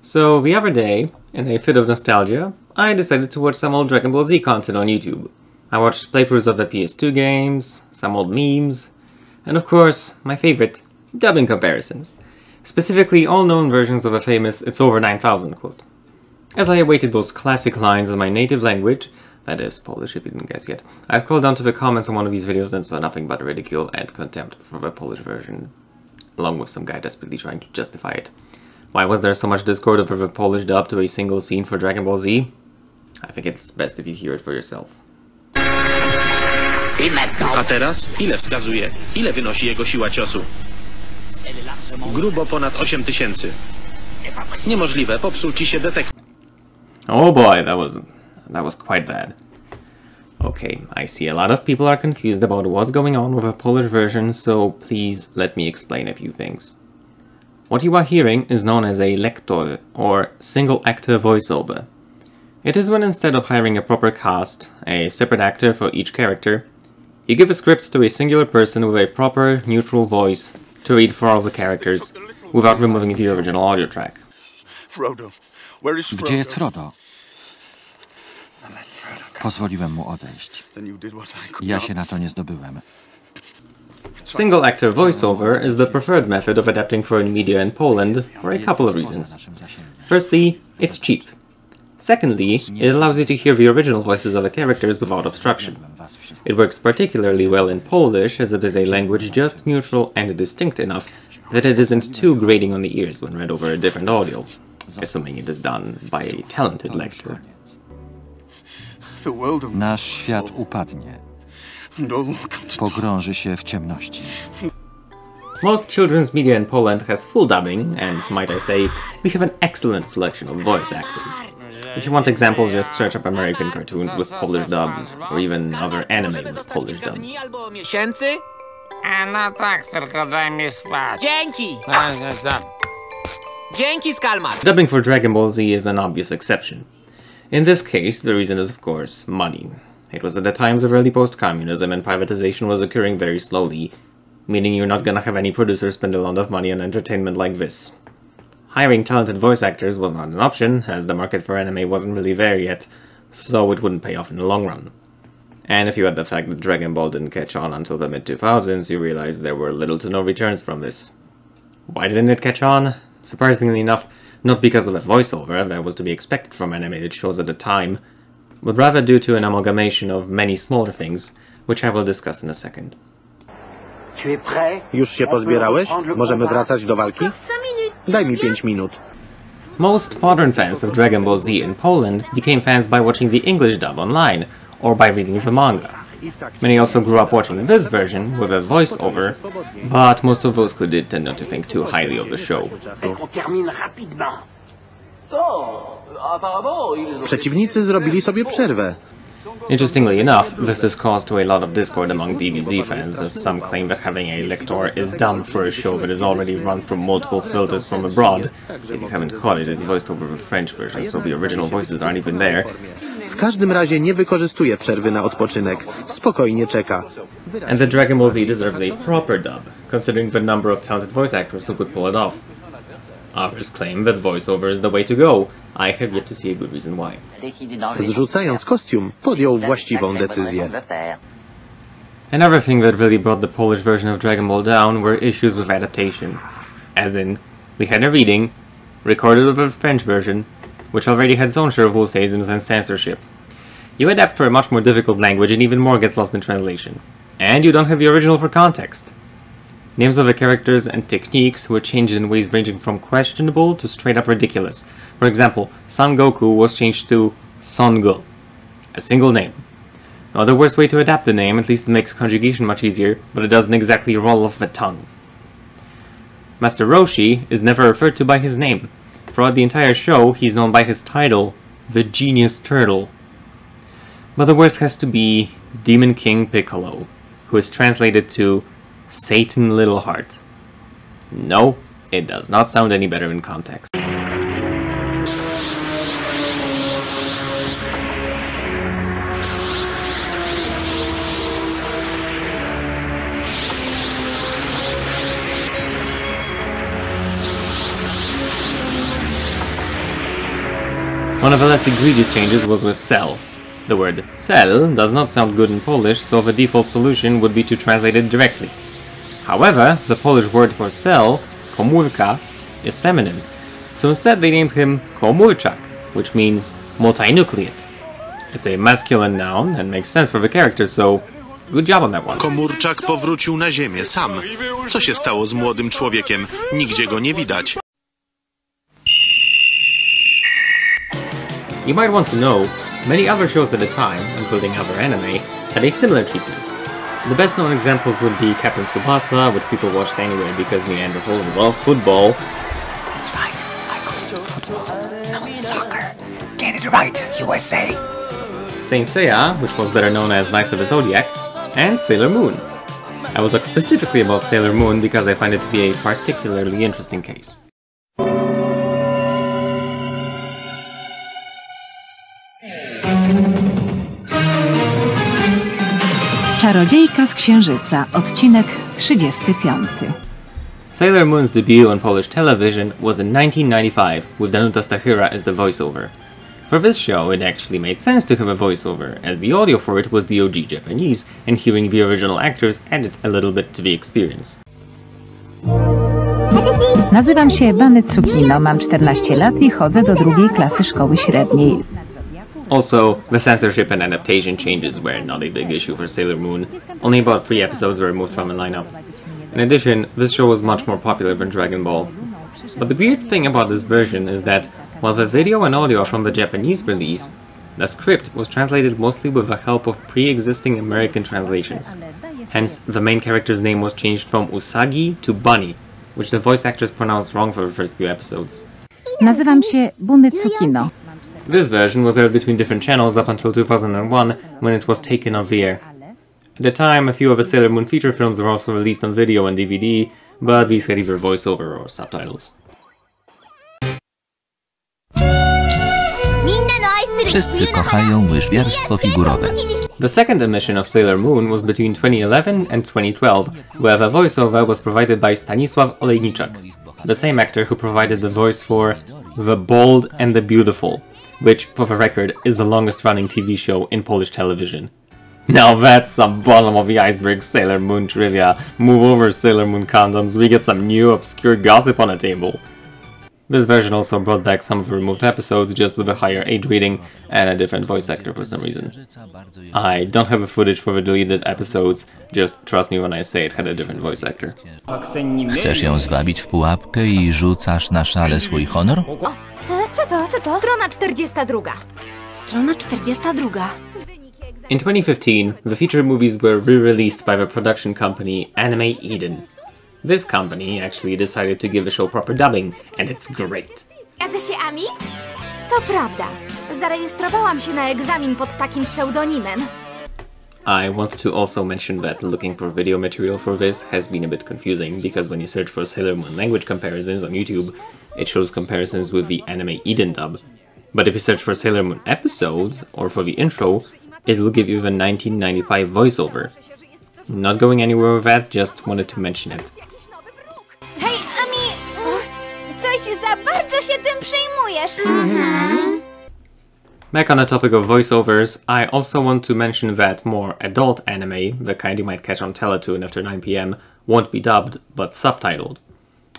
So the other day, in a fit of nostalgia, I decided to watch some old Dragon Ball Z content on YouTube. I watched playthroughs of the PS2 games, some old memes, and of course, my favorite, dubbing comparisons. Specifically, all known versions of a famous "It's over 9,000" quote. As I awaited those classic lines in my native language, that is, Polish if you didn't guess yet, I scrolled down to the comments on one of these videos and saw nothing but ridicule and contempt for the Polish version, along with some guy desperately trying to justify it. Why was there so much discord over the Polish dub to a single scene for Dragon Ball Z? I think it's best if you hear it for yourself. A teraz ile wskazuje? Ile wynosi jego siła ciosu? Grubo ponad 8000. Niemożliwe, popsuł ci się detektor. Oh boy, that was quite bad. Okay, I see a lot of people are confused about what's going on with the Polish version, so please let me explain a few things. What you are hearing is known as a lektor, or single-actor voiceover. It is when instead of hiring a proper cast, a separate actor for each character, you give a script to a singular person with a proper, neutral voice to read for all the characters, without removing the original audio track. Gdzie jest Frodo? Pozwoliłem mu odejść. Ja się na to nie zdobyłem. Single-actor voiceover is the preferred method of adapting foreign media in Poland for a couple of reasons. Firstly, it's cheap. Secondly, it allows you to hear the original voices of the characters without obstruction. It works particularly well in Polish, as it is a language just neutral and distinct enough that it isn't too grating on the ears when read over a different audio, assuming it is done by a talented lector. Nasz świat upadnie. Pogrąży się w ciemności. Most children's media in Poland has full dubbing, and might I say, we have an excellent selection of voice actors. If you want examples, just search up American cartoons with Polish dubs, or even other anime with Polish dubs. No tak, tylko daj mi spać. Dzięki! Dzięki, Skalmar! Dubbing for Dragon Ball Z is an obvious exception. In this case, the reason is of course money. It was at the times of early post-communism and privatization was occurring very slowly, meaning you're not gonna have any producer spend a lot of money on entertainment like this. Hiring talented voice actors was not an option, as the market for anime wasn't really there yet, so it wouldn't pay off in the long run. And if you add the fact that Dragon Ball didn't catch on until the mid-2000s, you realize there were little to no returns from this. Why didn't it catch on? Surprisingly enough, not because of a voiceover that was to be expected from animated shows at the time, but rather due to an amalgamation of many smaller things, which I will discuss in a second. Już się pozbierałeś? Możemy wracać do walki? Daj mi 5 minut. Most modern fans of Dragon Ball Z in Poland became fans by watching the English dub online, or by reading the manga. Many also grew up watching this version, with a voiceover, but most of those who did tend not to think too highly of the show. Przeciwnicy zrobili sobie przerwę. Interestingly enough, this has caused a lot of discord among DBZ fans, as some claim that having a lector is dumb for a show that is already run through multiple filters from abroad. If you haven't caught it, it's voiced over the French version, so the original voices aren't even there. W każdym razie nie wykorzystuje przerwy na odpoczynek. Spokojnie czeka. And the Dragon Ball Z deserves a proper dub, considering the number of talented voice actors who could pull it off. Others claim that voiceover is the way to go. I have yet to see a good reason why. Zrzucając kostium, podjął właściwą decyzję. Another thing that really brought the Polish version of Dragon Ball down were issues with adaptation. As in, we had a reading, recorded with a French version, which already had its own share of wholesalisms and censorship. You adapt for a much more difficult language and even more gets lost in translation. And you don't have the original for context. Names of the characters and techniques were changed in ways ranging from questionable to straight up ridiculous. For example, Son Goku was changed to Son Go, a single name. Now the worst way to adapt the name, at least it makes conjugation much easier, but it doesn't exactly roll off the tongue. Master Roshi is never referred to by his name. Throughout the entire show, he's known by his title, the Genius Turtle. But the worst has to be Demon King Piccolo, who is translated to Satan Littleheart. No, it does not sound any better in context. One of the less egregious changes was with cell. The word cel does not sound good in Polish, so the default solution would be to translate it directly. However, the Polish word for cell, komórka, is feminine, so instead they named him Komórczak, which means multinucleate. It's a masculine noun and makes sense for the character, so good job on that one. Komórczak powrócił na ziemię sam. Co się stało z młodym człowiekiem? Nigdzie go nie widać. You might want to know, many other shows at the time, including other anime, had a similar treatment. The best known examples would be Captain Tsubasa, which people watched anyway because Neanderthals love football. That's right, I call it football, not soccer. Get it right, USA! Saint Seiya, which was better known as Knights of the Zodiac, and Sailor Moon. I will talk specifically about Sailor Moon because I find it to be a particularly interesting case. Czarodziejka z Księżyca, odcinek 35. Sailor Moon's debut on Polish television was in 1995 with Danuta Stachura as the voiceover. For this show, it actually made sense to have a voiceover, as the audio for it was the OG Japanese, and hearing the original actors added a little bit to the experience. Nazywam się Bany Tsukino, mam 14 lat i chodzę do 2. klasy szkoły średniej. Also, the censorship and adaptation changes were not a big issue for Sailor Moon. Only about 3 episodes were removed from the lineup. In addition, this show was much more popular than Dragon Ball. But the weird thing about this version is that, while the video and audio are from the Japanese release, the script was translated mostly with the help of pre-existing American translations. Hence, the main character's name was changed from Usagi to Bunny, which the voice actors pronounced wrong for the first few episodes. Nazywam się Buny Tsukino. This version was aired between different channels up until 2001, when it was taken off the air. At the time, a few of the Sailor Moon feature films were also released on video and DVD, but these had either voiceover or subtitles. Wszyscy kochają łyżwiarstwo figurowe. The second emission of Sailor Moon was between 2011 and 2012, where the voiceover was provided by Stanisław Olejniczak, the same actor who provided the voice for The Bold and the Beautiful, which, for the record, is the longest-running TV show in Polish television. Now that's some bottom-of-the-iceberg Sailor Moon trivia. Move over, Sailor Moon condoms, we get some new obscure gossip on the table. This version also brought back some of the removed episodes, just with a higher age rating and a different voice actor for some reason. I don't have the footage for the deleted episodes, just trust me when I say it had a different voice actor. Chcesz ją zwabić w pułapkę i rzucasz na szale swój honor? Co to? Strona 42. Strona 42. In 2015, the feature movies were re-released by the production company Anime Eden. This company actually decided to give the show proper dubbing, and it's great. Zgadza się, Ami? To prawda. Zarejestrowałam się na egzamin pod takim pseudonimem. I want to also mention that looking for video material for this has been a bit confusing, because when you search for Sailor Moon language comparisons on YouTube, it shows comparisons with the Anime Eden dub. But if you search for Sailor Moon episodes, or for the intro, it will give you the 1995 voiceover. Not going anywhere with that, just wanted to mention it. Hej, Ami! Coś za bardzo się tym przejmujesz. Back on the topic of voiceovers, I also want to mention that more adult anime, the kind you might catch on Teletoon after 9 PM, won't be dubbed, but subtitled.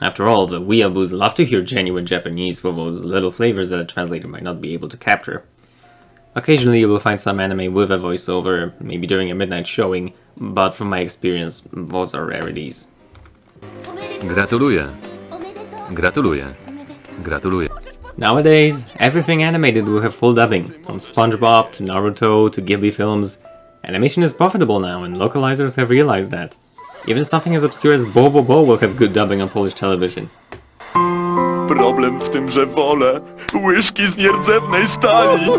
After all, the weeaboos love to hear genuine Japanese for those little flavors that a translator might not be able to capture. Occasionally you will find some anime with a voiceover, maybe during a midnight showing, but from my experience, those are rarities. Gratuluję. Gratuluję. Gratuluję. Nowadays, everything animated will have full dubbing, from SpongeBob to Naruto to Ghibli films. Animation is profitable now, and localizers have realized that. Even something as obscure as Bo Bo Bo will have good dubbing on Polish television. Problem w tym, że wolę łyżki z nierdzewnej stali.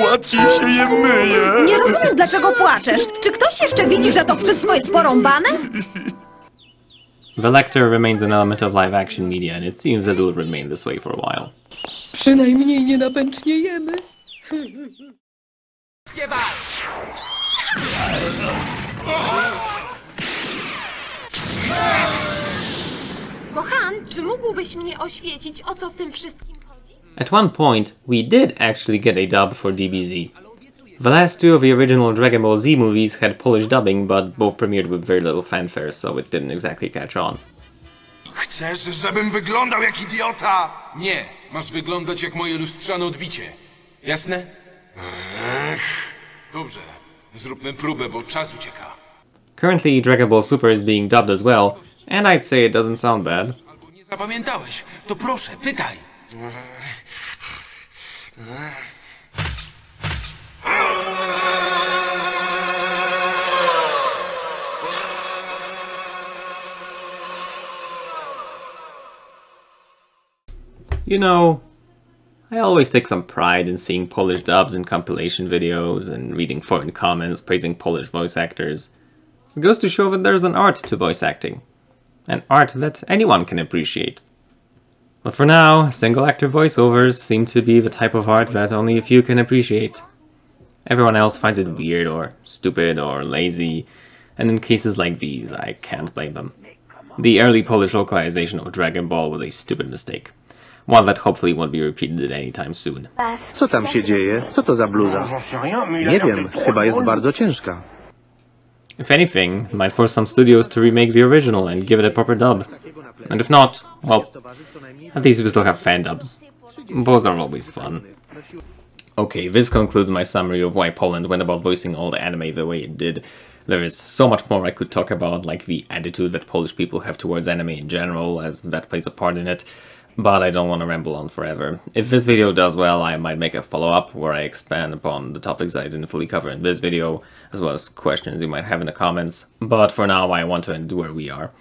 Łatwiej się je myje. Nie rozumiem, dlaczego płaczesz. Czy ktoś jeszcze widzi, że to wszystko jest porąbane? The Lecter remains an element of live-action media, and it seems that it will remain this way for a while. Przynajmniej nie napęczniejemy. Kohan, czy mógłbyś mnie oświecić, o co w tym wszystkim chodzi? At one point, we did actually get a dub for DBZ. The last two of the original Dragon Ball Z movies had Polish dubbing, but both premiered with very little fanfare, so it didn't exactly catch on. Chcesz, żebym wyglądał jak idiota? Nie, masz wyglądać jak moje lustrzane odbicie. Jasne? Dobrze, zróbmy próbę, bo czas ucieka. Currently, Dragon Ball Super is being dubbed as well, and I'd say it doesn't sound bad. Albo nie zapamiętałeś, to proszę, pytaj. You know, I always take some pride in seeing Polish dubs in compilation videos and reading foreign comments praising Polish voice actors. It goes to show that there's an art to voice acting. An art that anyone can appreciate. But for now, single actor voiceovers seem to be the type of art that only a few can appreciate. Everyone else finds it weird or stupid or lazy, and in cases like these, I can't blame them. The early Polish localization of Dragon Ball was a stupid mistake. One that hopefully won't be repeated anytime soon. Co tam się dzieje? Co to za bluza? Nie wiem, chyba jest bardzo ciężka. If anything, might force some studios to remake the original and give it a proper dub. And if not, well, at least we still have fan dubs. Those are always fun. Okay, this concludes my summary of why Poland went about voicing all the anime the way it did. There is so much more I could talk about, like the attitude that Polish people have towards anime in general, as that plays a part in it. But I don't want to ramble on forever. If this video does well, I might make a follow-up where I expand upon the topics I didn't fully cover in this video, as well as questions you might have in the comments. But for now, I want to end where we are.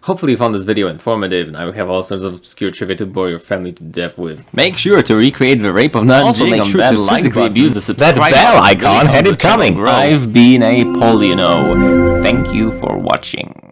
Hopefully you found this video informative, and I will have all sorts of obscure trivia to bore your family to death with. Make sure to recreate the rape of Nanjing. Also make sure to physically abuse the subscribe button. That bell icon had it coming. I've been a Polino. Thank you for watching.